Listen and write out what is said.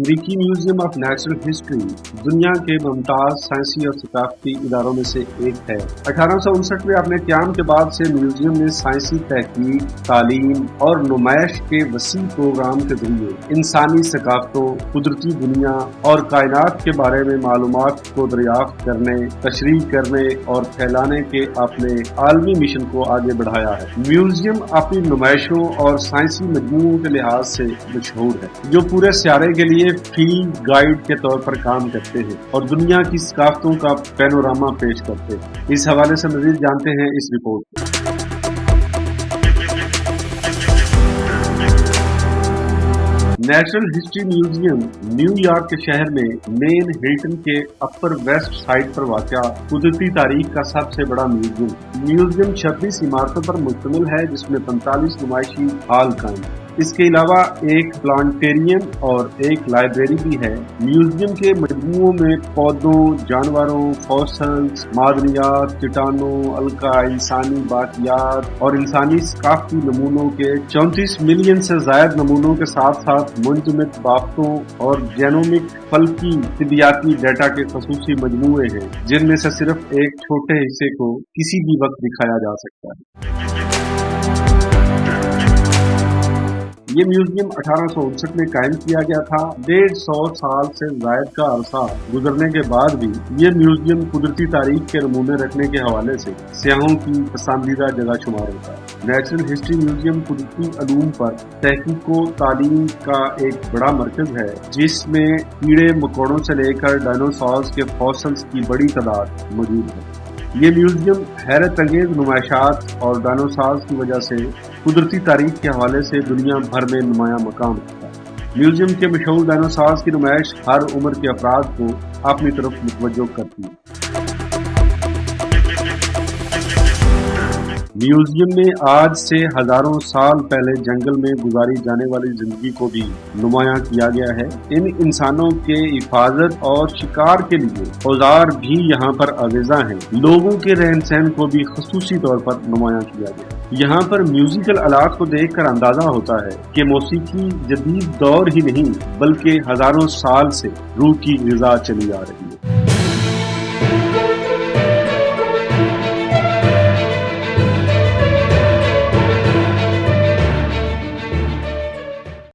امریکی museum of natural history دنیا کے ممتاز سائنسی اور ثقافتی اداروں میں سے ایک ہے۔ 1859 میں اپنے قیام کے بعد سے میوزیم نے سائنسی تحقیق، تعلیم اور نمائش کے وسیع پروگرام کے ذریعے انسانی ثقافتوں، قدرتی دنیا اور کائنات کے بارے میں معلومات کو دریافت کرنے، تشریح کرنے اور پھیلانے کے اپنے عالمی مشن کو آگے بڑھایا ہے۔ میوزیم اپنی نمائشوں اور سائنسی مجموعوں کے لحاظ سے مشہور ہے، جو پورے سیارے کے لیے فیلڈ گائیڈ کے طور پر کام کرتے ہیں اور دنیا کی ثقافتوں کا پینوراما پیش کرتے ہیں۔ اس حوالے سے مزید جانتے ہیں اس رپورٹ میں۔ Natural history museum new York کے شہر میں مین ہلٹن کے اپر ویسٹ سائڈ پر واقع قدرتی تاریخ کا سب سے بڑا میوزیم 36 عمارتوں پر مشتمل ہے، جس میں 45 نمائشی ہال قائم ہیں۔ اس کے علاوہ ایک پلانٹیریم اور ایک لائبریری بھی ہے۔ میوزیم کے مجموعوں میں پودوں، جانوروں، فوسلز، معدنیات، چٹانوں، الکا، انسانی باقیات اور انسانی ثقافتی نمونوں کے 34 ملین سے زائد نمونوں کے ساتھ ساتھ منجمد بافتوں اور جینومک فلکی طبیعیاتی ڈیٹا کے خصوصی مجموعے ہیں، جن میں سے صرف ایک چھوٹے حصے کو کسی بھی وقت دکھایا جا سکتا ہے۔ یہ میوزیم 1859 میں قائم کیا گیا تھا۔ 150 سال سے زائد کا عرصہ گزرنے کے بعد بھی یہ میوزیم قدرتی تاریخ کے نمونے رکھنے کے حوالے سے سیاحوں کی پسندیدہ جگہ شمار ہوتا ہے۔ نیچرل ہسٹری میوزیم قدرتی علوم پر تحقیق و تعلیم کا ایک بڑا مرکز ہے، جس میں کیڑے مکوڑوں سے لے کر ڈائنوسارز کے فوسلز کی بڑی تعداد موجود ہے۔ یہ میوزیم حیرت انگیز نمائشات اور ڈائنوسارز کی وجہ سے قدرتی تاریخ کے حوالے سے دنیا بھر میں نمایاں مقام رکھتا ہے۔ میوزیم کے مشہور ڈائنوسارز کی نمائش ہر عمر کے افراد کو اپنی طرف متوجہ کرتی ہے۔ میوزیم میں آج سے ہزاروں سال پہلے جنگل میں گزاری جانے والی زندگی کو بھی نمایاں کیا گیا ہے۔ ان انسانوں کے حفاظت اور شکار کے لیے اوزار بھی یہاں پر آویزاں ہیں۔ لوگوں کے رہن سہن کو بھی خصوصی طور پر نمایاں کیا گیا۔ یہاں پر میوزیکل آلات کو دیکھ کر اندازہ ہوتا ہے کہ موسیقی جدید دور ہی نہیں بلکہ ہزاروں سال سے روح کی غذا چلی آ رہی ہے۔